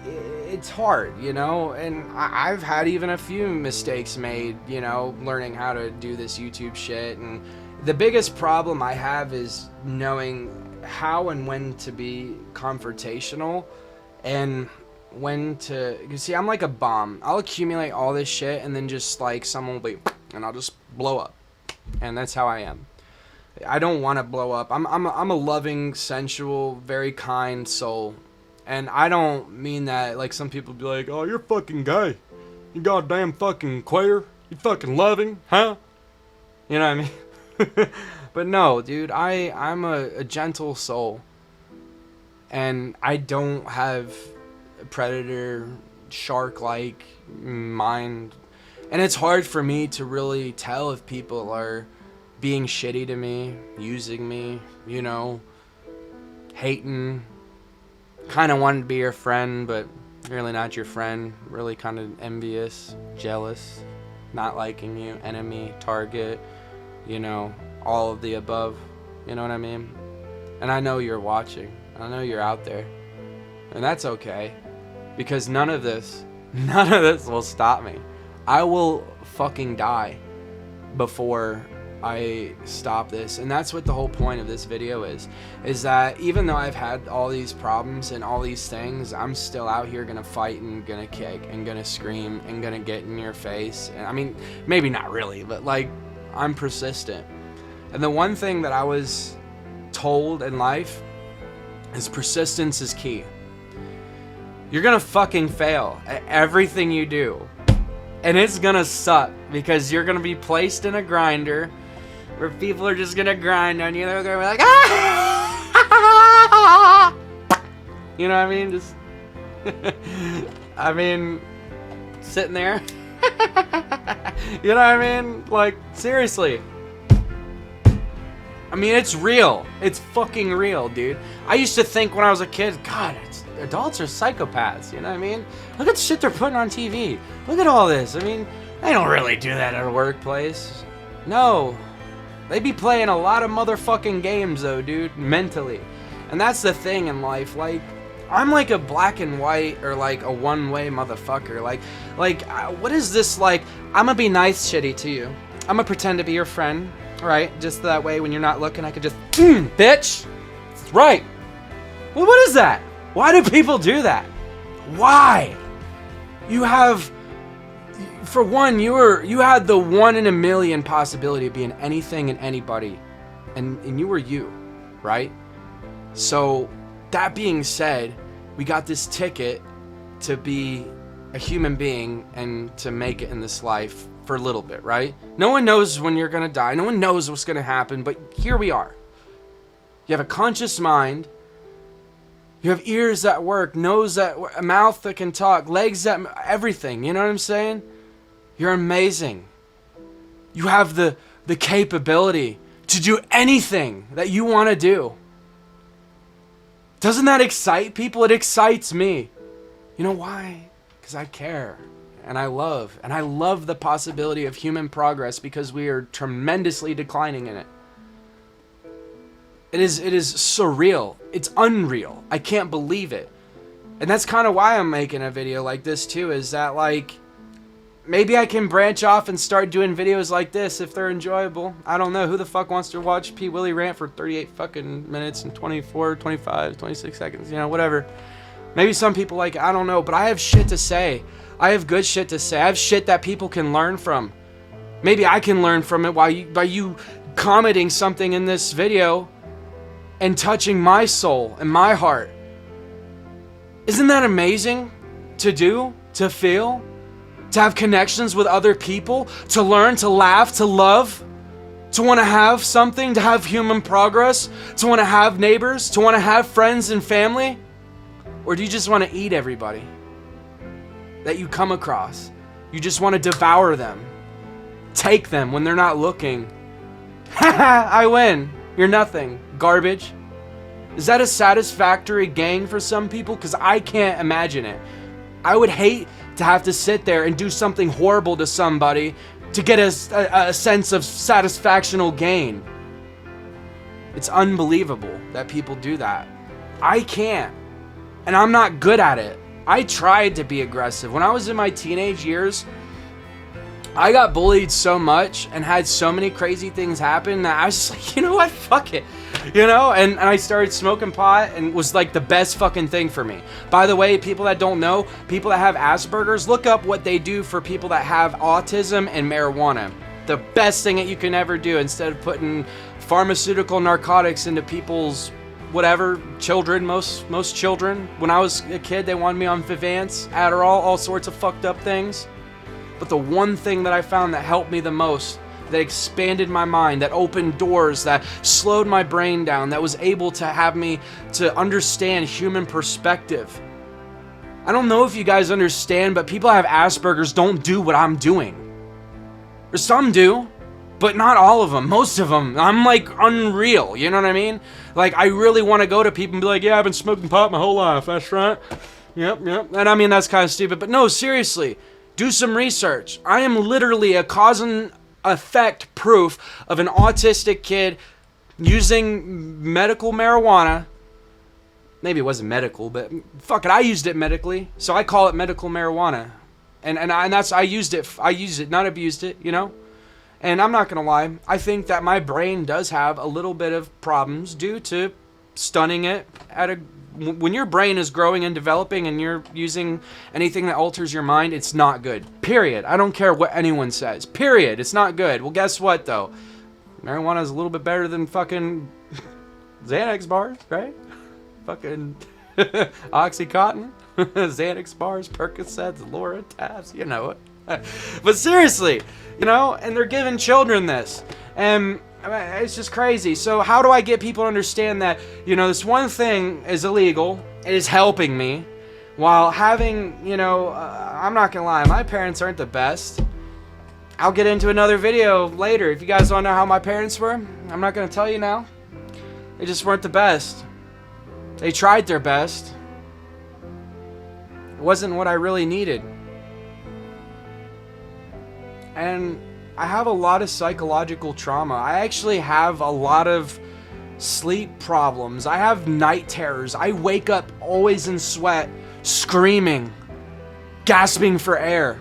it's hard, you know, and I've had even a few mistakes made, you know, learning how to do this YouTube shit. And the biggest problem I have is knowing how and when to be confrontational and when to, you see, I'm like a bomb. I'll accumulate all this shit and then just like someone will be, and I'll just blow up. And that's how I am. I don't want to blow up. I'm a loving, sensual, very kind soul. And I don't mean that like some people be like, oh, you're fucking gay. You goddamn fucking queer. You fucking loving, huh? You know what I mean? But no, dude, I'm a gentle soul. And I don't have a predator, shark-like mind. And it's hard for me to really tell if people are being shitty to me, using me, you know, hating, kind of wanting to be your friend, but really not your friend, really kind of envious, jealous, not liking you, enemy, target, you know, all of the above, you know what I mean? And I know you're watching, I know you're out there, and that's okay, because none of this will stop me. I will fucking die before I stop this. And that's what the whole point of this video is that even though I've had all these problems and all these things, I'm still out here gonna fight and gonna kick and gonna scream and gonna get in your face. And I mean, maybe not really, but like, I'm persistent. And the one thing that I was told in life is persistence is key. You're gonna fucking fail at everything you do, and it's gonna suck because you're gonna be placed in a grinder where people are just gonna grind on you. They're gonna be like, ah! You know what I mean? Just, I mean, sitting there. You know what I mean? Like, seriously. I mean, it's real. It's fucking real, dude. I used to think when I was a kid, God, adults are psychopaths, you know what I mean? Look at the shit they're putting on TV. Look at all this. I mean, they don't really do that at a workplace. No. They be playing a lot of motherfucking games, though, dude, mentally. And that's the thing in life. Like, I'm like a black and white or like a one-way motherfucker. Like, what is this like? I'm gonna be nice shitty to you. I'm gonna pretend to be your friend, right? Just that way when you're not looking, I could just, bitch. That's right. Well, what is that? Why do people do that? Why? You have, for one, you had the 1 in a million possibility of being anything and anybody, and you were you, right? So, that being said, we got this ticket to be a human being and to make it in this life for a little bit, right? No one knows when you're gonna die. No one knows what's gonna happen, but here we are. You have a conscious mind. You have ears that work, nose that, a mouth that can talk, legs that, everything. You know what I'm saying? You're amazing. You have the capability to do anything that you want to do. Doesn't that excite people? It excites me. You know why? Because I care. And I love the possibility of human progress because we are tremendously declining in it. It is surreal. It's unreal. I can't believe it. And that's kind of why I'm making a video like this too, is that like, maybe I can branch off and start doing videos like this if they're enjoyable. I don't know. Who the fuck wants to watch P. Willie rant for 38 fucking minutes and 24, 25, 26 seconds, you know, whatever. Maybe some people like it, I don't know, but I have shit to say. I have good shit to say. I have shit that people can learn from. Maybe I can learn from it by you commenting something in this video and touching my soul and my heart. Isn't that amazing to do, to feel, to have connections with other people, to learn, to laugh, to love, to want to have something, to have human progress, to want to have neighbors, to want to have friends and family? Or do you just want to eat everybody that you come across? You just want to devour them, take them when they're not looking. Haha, I win. You're nothing. Garbage. Is that a satisfactory gang for some people? Because I can't imagine it. I would hate to have to sit there and do something horrible to somebody to get a sense of satisfactional gain. It's unbelievable that people do that. I can't. And I'm not good at it. I tried to be aggressive. When I was in my teenage years, I got bullied so much and had so many crazy things happen that I was just like, you know what? Fuck it. You know? And I started smoking pot and it was like the best fucking thing for me. By the way, people that don't know, people that have Asperger's, look up what they do for people that have autism and marijuana. The best thing that you can ever do instead of putting pharmaceutical narcotics into people's whatever, children, most children. When I was a kid, they wanted me on Vivance, Adderall, all sorts of fucked up things. But the one thing that I found that helped me the most, that expanded my mind, that opened doors, that slowed my brain down, that was able to have me to understand human perspective. I don't know if you guys understand, but people that have Asperger's don't do what I'm doing. Or some do, but not all of them. Most of them, I'm like unreal, you know what I mean? Like, I really want to go to people and be like, yeah, I've been smoking pot my whole life, that's right. Yep. And I mean, that's kind of stupid, but no, seriously. Do some research. I am literally a cause and effect proof of an autistic kid using medical marijuana. Maybe it wasn't medical, but fuck it, I used it medically, so I call it medical marijuana. And that's, I used it, not abused it, you know? And I'm not gonna lie, I think that my brain does have a little bit of problems due to stunning it when your brain is growing and developing and you're using anything that alters your mind, it's not good. Period. I don't care what anyone says. Period. It's not good. Well, guess what, though? Marijuana is a little bit better than fucking Xanax bars, right? Fucking Oxycontin, Xanax bars, Percocets, Loratabs, you know it. But seriously, you know, and they're giving children this. And it's just crazy. So how do I get people to understand that, you know, this one thing is illegal, it is helping me, while having, you know, I'm not gonna lie, my parents aren't the best. I'll get into another video later. If you guys want to know how my parents were, I'm not gonna tell you now. They just weren't the best. They tried their best. It wasn't what I really needed. And I have a lot of psychological trauma. I actually have a lot of sleep problems. I have night terrors. I wake up always in sweat, screaming, gasping for air,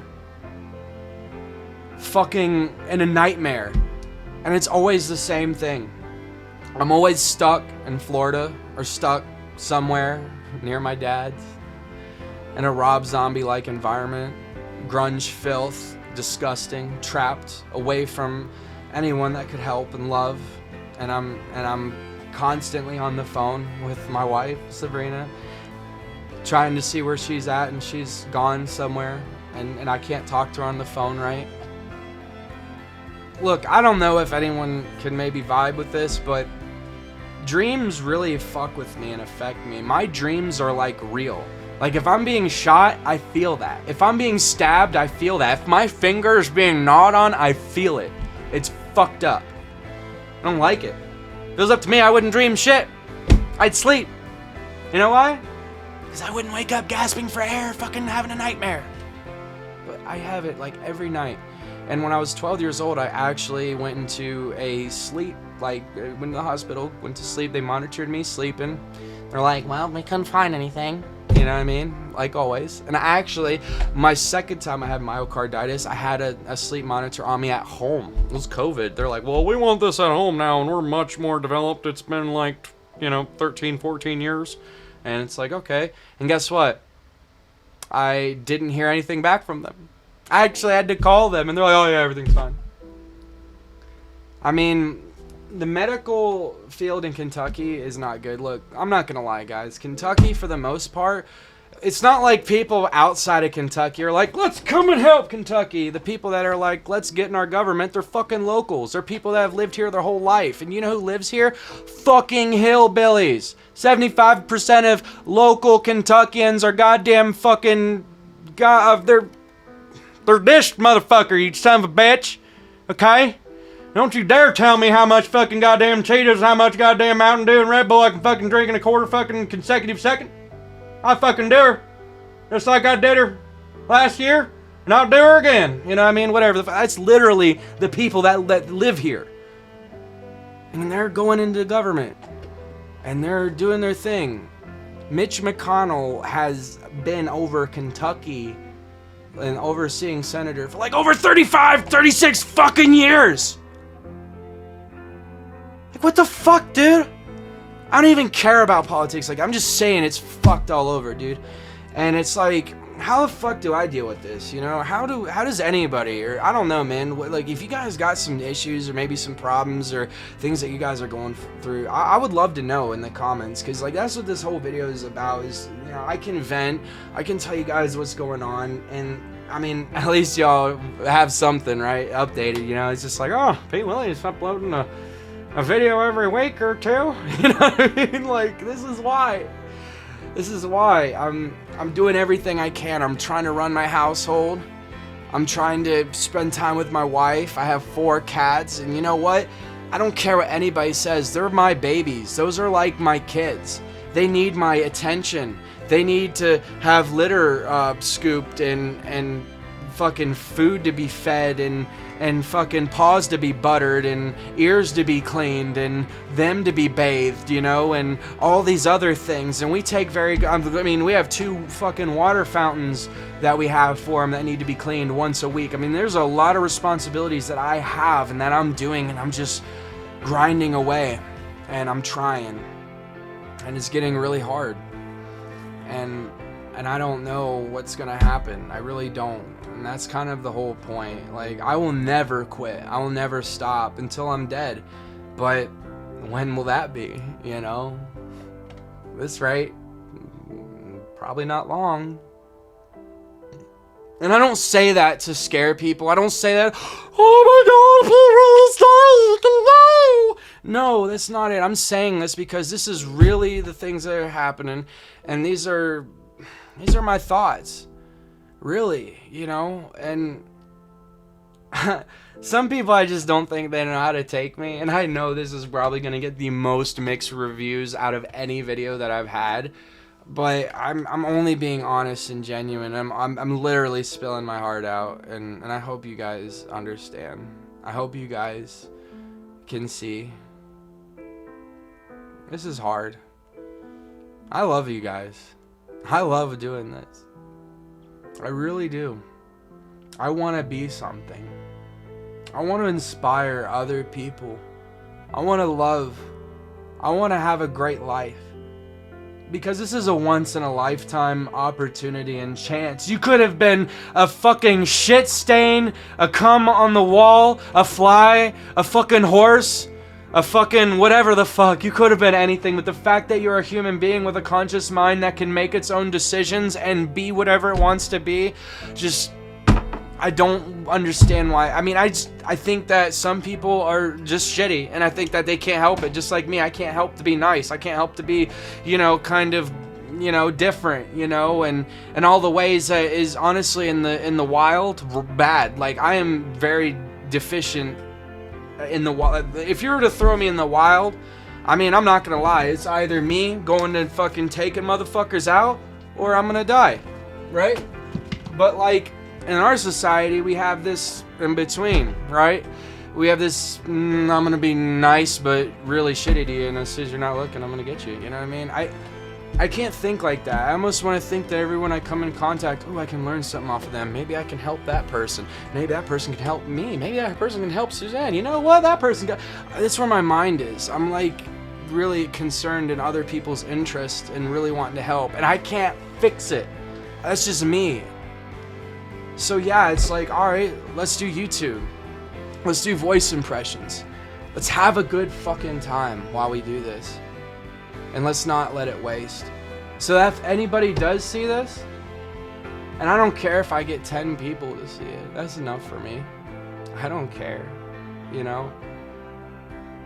fucking in a nightmare. And it's always the same thing. I'm always stuck in Florida or stuck somewhere near my dad's in a Rob Zombie-like environment, grunge filth, disgusting, trapped, away from anyone that could help and love, and I'm constantly on the phone with my wife, Sabrina, trying to see where she's at, and she's gone somewhere, and I can't talk to her on the phone, right? Look, I don't know if anyone can maybe vibe with this, but dreams really fuck with me and affect me. My dreams are like real. Like, if I'm being shot, I feel that. If I'm being stabbed, I feel that. If my finger is being gnawed on, I feel it. It's fucked up. I don't like it. If it was up to me, I wouldn't dream shit. I'd sleep. You know why? Because I wouldn't wake up gasping for air, fucking having a nightmare. But I have it, like, every night. And when I was 12 years old, I actually went into a sleep, like, went to the hospital, went to sleep. They monitored me sleeping. They're like, well, we couldn't find anything. You know what I mean? Like always. And I actually, my second time I had myocarditis, I had a sleep monitor on me at home. It was COVID. They're like, well, we want this at home now, and we're much more developed. It's been like, you know, 13, 14 years. And it's like, okay. And guess what? I didn't hear anything back from them. I actually had to call them, and they're like, oh yeah, everything's fine. I mean, the medical field in Kentucky is not good. Look, I'm not gonna lie, guys. Kentucky, for the most part, it's not like people outside of Kentucky are like, let's come and help Kentucky. The people that are like, let's get in our government, they're fucking locals. They're people that have lived here their whole life. And you know who lives here? Fucking hillbillies. 75% of local Kentuckians are goddamn fucking... they're dished, motherfucker, you son of a bitch. Okay? Don't you dare tell me how much fucking goddamn Cheetos, how much goddamn Mountain Dew and Red Bull I can fucking drink in a quarter fucking consecutive second. I fucking do her. Just like I did her last year. and I'll do her again. You know what I mean? Whatever. That's literally the people that live here. And they're going into government. And they're doing their thing. Mitch McConnell has been over Kentucky and overseeing senator for like over 36 fucking years. Like, what the fuck, dude? I don't even care about politics. Like, I'm just saying it's fucked all over, dude. And it's like, how the fuck do I deal with this? You know, how does anybody, or I don't know, man. Like, if you guys got some issues or maybe some problems or things that you guys are going through, I would love to know in the comments, because like that's what this whole video is about. Is, you know, I can vent, I can tell you guys what's going on, and I mean, at least y'all have something, right, updated. You know, it's just like, oh, Pete Williams uploading a video every week or two. You know what I mean? Like, this is why. This is why I'm doing everything I can. I'm trying to run my household. I'm trying to spend time with my wife. I have 4 cats, and you know what? I don't care what anybody says. They're my babies. Those are like my kids. They need my attention. They need to have litter scooped and fucking food to be fed and fucking paws to be buttered and ears to be cleaned and them to be bathed, you know, and all these other things. And we take I mean, we have 2 fucking water fountains that we have for them that need to be cleaned once a week. I mean, there's a lot of responsibilities that I have and that I'm doing, and I'm just grinding away, and I'm trying, and it's getting really hard. And I don't know what's gonna happen. I really don't. And that's kind of the whole point. Like, I will never quit. I will never stop until I'm dead. But when will that be, you know? This rate, probably not long. And I don't say that to scare people. I don't say that, oh my God, please, no, that's not it. I'm saying this because this is really the things that are happening. And these are my thoughts. Really, you know? And some people, I just don't think they know how to take me. And I know this is probably going to get the most mixed reviews out of any video that I've had. But I'm only being honest and genuine. I'm literally spilling my heart out, and I hope you guys understand. I hope you guys can see. This is hard. I love you guys. I love doing this. I really do. I want to be something. I want to inspire other people. I want to love. I want to have a great life. Because this is a once-in-a-lifetime opportunity and chance. You could have been a fucking shit stain, a cum on the wall, a fly, a fucking horse, a fucking whatever the fuck. You could have been anything, but the fact that you're a human being with a conscious mind that can make its own decisions and be whatever it wants to be, just... I don't understand why. I mean, I think that some people are just shitty, and I think that they can't help it. Just like me, I can't help to be nice. I can't help to be, you know, kind of, you know, different, you know, and all the ways that is honestly in the wild bad. Like, I am very deficient in the wild. If you were to throw me in the wild, I mean, I'm not gonna lie. It's either me going and fucking taking motherfuckers out, or I'm gonna die, right? But like, in our society, we have this in between, right? We have this, I'm gonna be nice, but really shitty to you, and as soon as you're not looking, I'm gonna get you, you know what I mean? I can't think like that. I almost want to think that everyone I come in contact, oh, I can learn something off of them. Maybe I can help that person. Maybe that person can help me. Maybe that person can help Suzanne. You know what? That person got... That's where my mind is. I'm like really concerned in other people's interest and really wanting to help, and I can't fix it. That's just me. So yeah, it's like, alright, let's do YouTube. Let's do voice impressions. Let's have a good fucking time while we do this. And let's not let it waste. So that if anybody does see this, and I don't care if I get 10 people to see it, that's enough for me. I don't care, you know?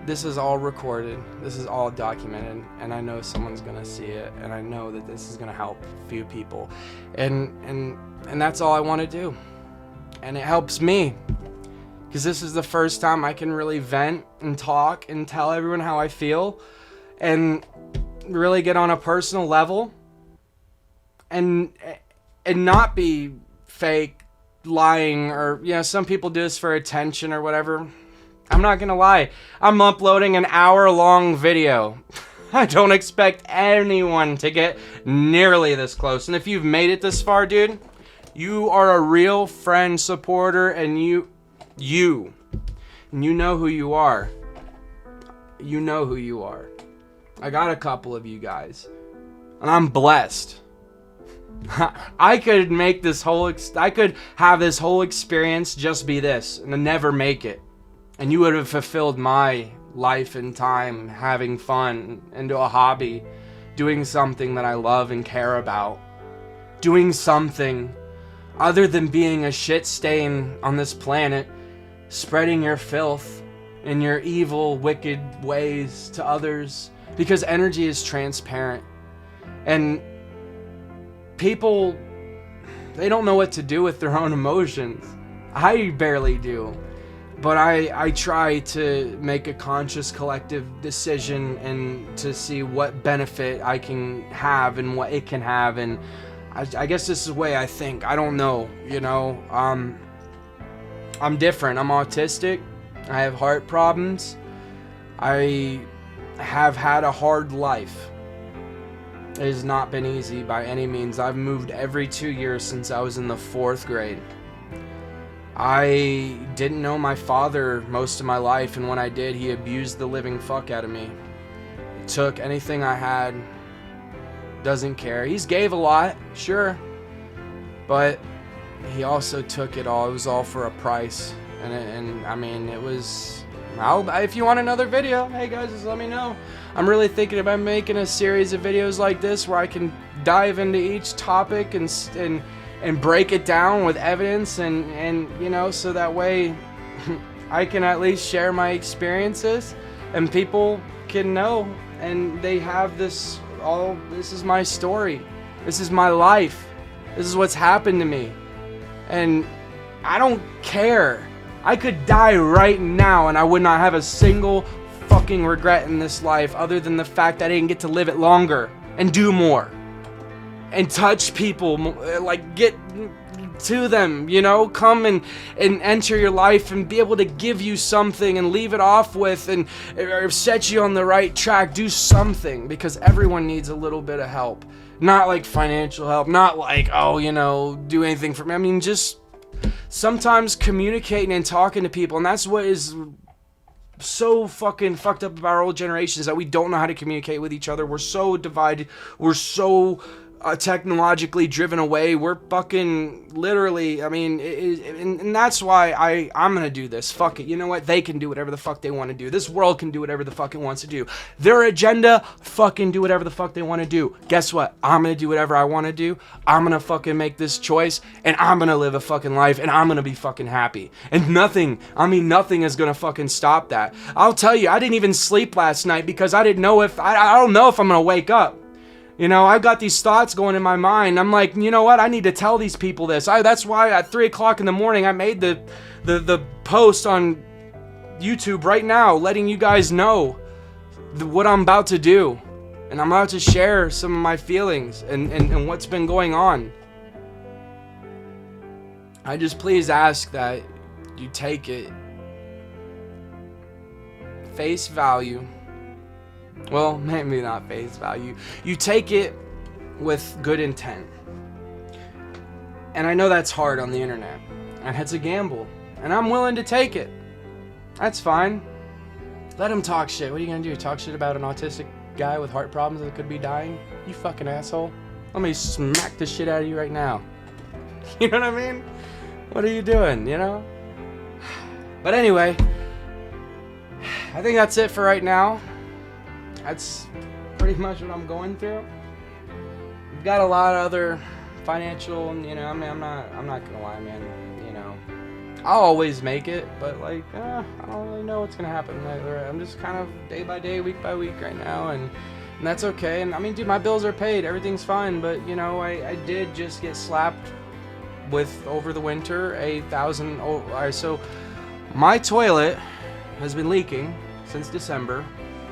This is all recorded, this is all documented, and I know someone's gonna see it, and I know that this is gonna help a few people. And that's all I want to do. And it helps me. Because this is the first time I can really vent and talk and tell everyone how I feel. And really get on a personal level. And not be fake lying, or, you know, some people do this for attention or whatever. I'm not gonna lie. I'm uploading an hour-long video. I don't expect anyone to get nearly this close. And if you've made it this far, dude, you are a real friend, supporter, and you know who you are. You know who you are. I got a couple of you guys, and I'm blessed. I could make this whole, I could have this whole experience just be this, and never make it. And you would have fulfilled my life and time having fun into a hobby, doing something that I love and care about, doing something other than being a shit stain on this planet, spreading your filth and your evil, wicked ways to others, because energy is transparent. And people, they don't know what to do with their own emotions. I barely do. But I try to make a conscious collective decision and to see what benefit I can have and what it can have. And I guess this is the way I think. I don't know, you know. I'm different. I'm autistic. I have heart problems. I have had a hard life. It has not been easy by any means. I've moved every 2 years since I was in the 4th grade. I didn't know my father most of my life, and when I did, he abused the living fuck out of me. He took anything I had, doesn't care. He's gave a lot, sure, but he also took it all. It was all for a price, and I mean, it was... if you want another video, hey guys, just let me know. I'm really thinking about making a series of videos like this where I can dive into each topic and break it down with evidence and you know, so that way I can at least share my experiences and people can know, and they have this is my story, this is my life, this is what's happened to me, and I don't care. I could die right now and I would not have a single fucking regret in this life other than the fact that I didn't get to live it longer and do more and touch people, like get to them, you know, come and enter your life and be able to give you something and leave it off with and or set you on the right track. Do something, because everyone needs a little bit of help. Not like financial help, not like, oh, you know, do anything for me. I mean, just sometimes communicating and talking to people, and that's what is so fucking fucked up about our old generation, is that we don't know how to communicate with each other. We're so divided. We're so technologically driven away. We're fucking literally, I mean, and that's why I'm gonna do this. Fuck it. You know what? They can do whatever the fuck they want to do. This world can do whatever the fuck it wants to do. Their agenda, fucking do whatever the fuck they want to do. Guess what? I'm gonna do whatever I want to do. I'm gonna fucking make this choice, and I'm gonna live a fucking life, and I'm gonna be fucking happy. And nothing is gonna fucking stop that. I'll tell you, I didn't even sleep last night because I didn't know if, I don't know if I'm gonna wake up. You know, I've got these thoughts going in my mind. I'm like, you know what? I need to tell these people this. That's why at 3 o'clock in the morning, I made the post on YouTube right now, letting you guys know what I'm about to do. And I'm about to share some of my feelings and what's been going on. I just please ask that you take it face value. Well, maybe not face value. You take it with good intent. And I know that's hard on the internet. And it's a gamble. And I'm willing to take it. That's fine. Let them talk shit. What are you gonna do? Talk shit about an autistic guy with heart problems that could be dying? You fucking asshole. Let me smack the shit out of you right now. You know what I mean? What are you doing, you know? But anyway, I think that's it for right now. That's pretty much what I'm going through. I've got a lot of other financial, you know, I mean, I'm not gonna lie, man, you know, I'll always make it, but like, I don't really know what's gonna happen. I'm just kind of day by day, week by week right now, and that's okay. And I mean, dude, my bills are paid, everything's fine, but you know, I did just get slapped with, over the winter, so my toilet has been leaking since December,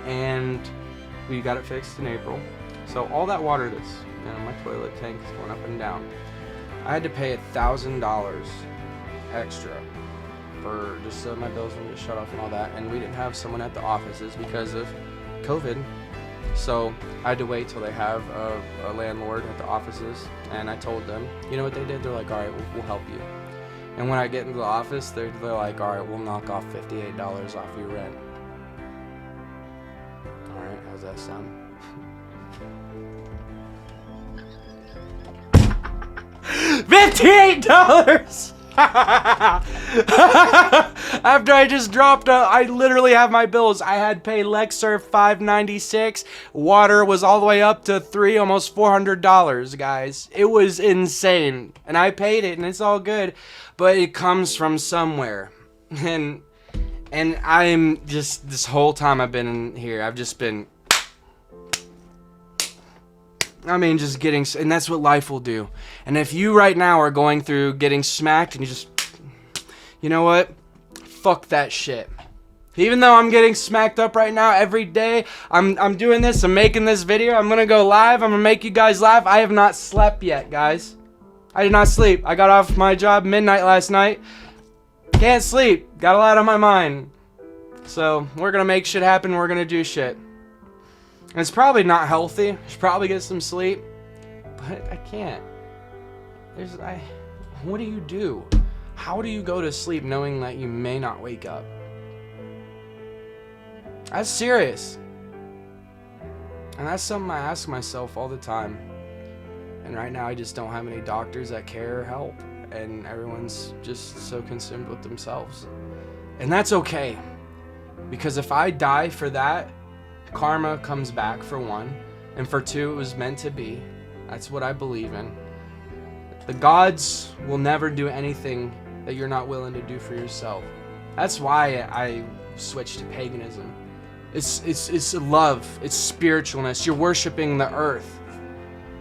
and we got it fixed in April. So all that water that's, you know, my toilet tank is going up and down. I had to pay $1,000 extra for just so my bills wouldn't get shut off and all that. And we didn't have someone at the offices because of COVID. So I had to wait till they have a landlord at the offices. And I told them, you know what they did? They're like, all right, we'll help you. And when I get into the office, they're like, all right, we'll knock off $58 off your rent. All right, how's that sound? $58! After I just dropped I literally have my bills. I had paid Lexer $5.96. Water was all the way up to almost $400, guys. It was insane. And I paid it and it's all good. But it comes from somewhere. And I'm just, this whole time I've been in here, I've just been, just getting, and that's what life will do. And if you right now are going through getting smacked and you just, you know what? Fuck that shit. Even though I'm getting smacked up right now every day, I'm doing this, I'm making this video, I'm gonna go live, I'm gonna make you guys laugh. I have not slept yet, guys. I did not sleep. I got off my job midnight last night. Can't sleep. Got a lot on my mind. So, we're gonna make shit happen, we're gonna do shit. And it's probably not healthy. I should probably get some sleep. But I can't. What do you do? How do you go to sleep knowing that you may not wake up? That's serious. And that's something I ask myself all the time. And right now I just don't have any doctors that care or help. And everyone's just so consumed with themselves. And that's okay. Because if I die for that, karma comes back, for one. And for two, it was meant to be. That's what I believe in. The gods will never do anything that you're not willing to do for yourself. That's why I switched to paganism. It's love. It's spiritualness. You're worshiping the earth.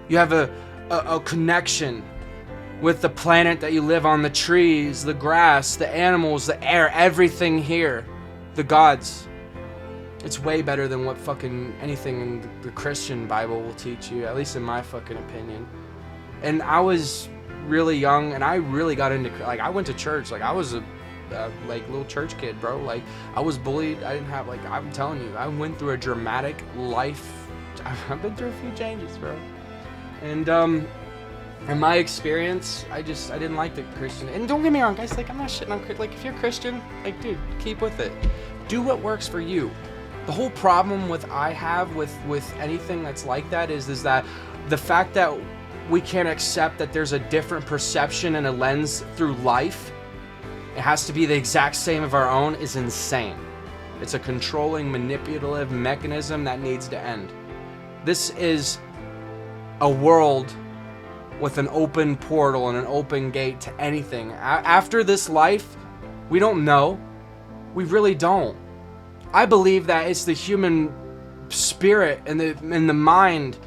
You have a connection with the planet that you live on, the trees, the grass, the animals, the air, everything here. The gods. It's way better than what fucking anything in the Christian Bible will teach you, at least in my fucking opinion. And I was really young, and I really got into, like, I went to church, like, I was a little church kid, bro. Like, I was bullied. I didn't have, like, I'm telling you, I went through a dramatic life. I've been through a few changes, bro. And in my experience, I didn't like the Christian. And don't get me wrong, guys, like, I'm not shitting on, like, if you're Christian, like, dude, keep with it. Do what works for you. The whole problem I have with anything that's like that is that the fact that we can't accept that there's a different perception and a lens through life, it has to be the exact same of our own, is insane. It's a controlling, manipulative mechanism that needs to end. This is a world with an open portal and an open gate to anything. After this life, we don't know. We really don't. I believe that it's the human spirit and the mind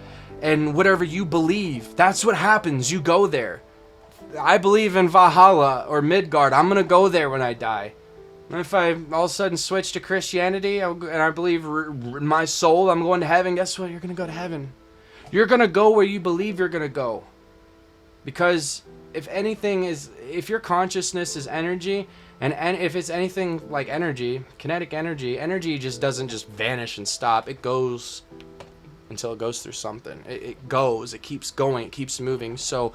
and whatever you believe. That's what happens. You go there. I believe in Valhalla or Midgard. I'm going to go there when I die. And if I all of a sudden switch to Christianity and I believe in my soul, I'm going to heaven, guess what? You're going to go to heaven. You're going to go where you believe you're going to go. Because if your consciousness is energy, and if it's anything like energy, kinetic energy just doesn't just vanish and stop. It goes until it goes through something. It goes, it keeps going, it keeps moving. So,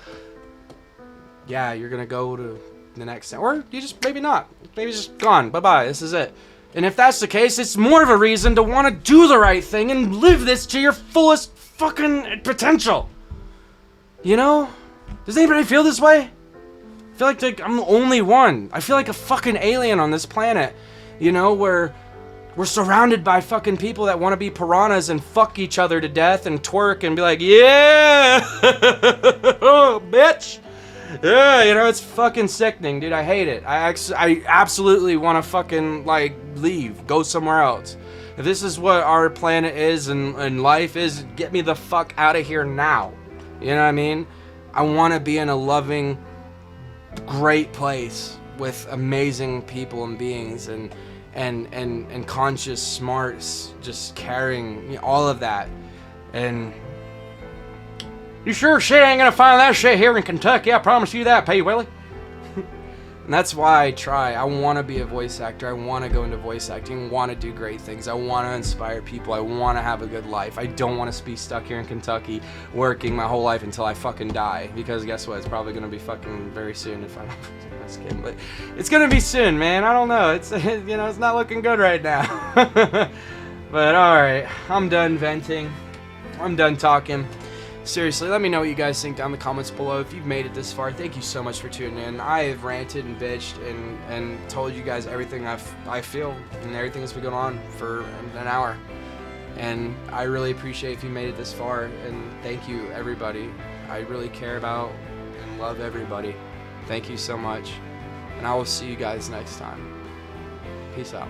yeah, you're going to go to the next thing. Or you just, maybe not. Maybe it's just gone. Bye-bye. This is it. And if that's the case, it's more of a reason to want to do the right thing and live this to your fullest fucking potential. You know? Does anybody feel this way? I feel like I'm the only one. I feel like a fucking alien on this planet. You know, where we're surrounded by fucking people that want to be piranhas and fuck each other to death and twerk and be like, yeah! Oh, bitch! Yeah, you know, it's fucking sickening, dude. I hate it. I absolutely want to fucking, like, leave. Go somewhere else. If this is what our planet is and life is, get me the fuck out of here now. You know what I mean? I want to be in a loving, great place with amazing people and beings and conscious, smart, just caring, you know, all of that. And you sure shit ain't gonna find that shit here in Kentucky, I promise you that, P. Willie. And that's why I try. I want to be a voice actor. I want to go into voice acting, want to do great things. I want to inspire people. I want to have a good life. I don't want to be stuck here in Kentucky working my whole life until I fucking die. Because guess what? It's probably going to be fucking very soon if I'm just kidding. But it's going to be soon, man. I don't know. It's, you know, it's not looking good right now. But alright, I'm done venting. I'm done talking. Seriously, let me know what you guys think down in the comments below. If you've made it this far, thank you so much for tuning in. I have ranted and bitched and told you guys everything I feel and everything that's been going on for an hour. And I really appreciate if you made it this far, and thank you, everybody. I really care about and love everybody. Thank you so much, and I will see you guys next time. Peace out.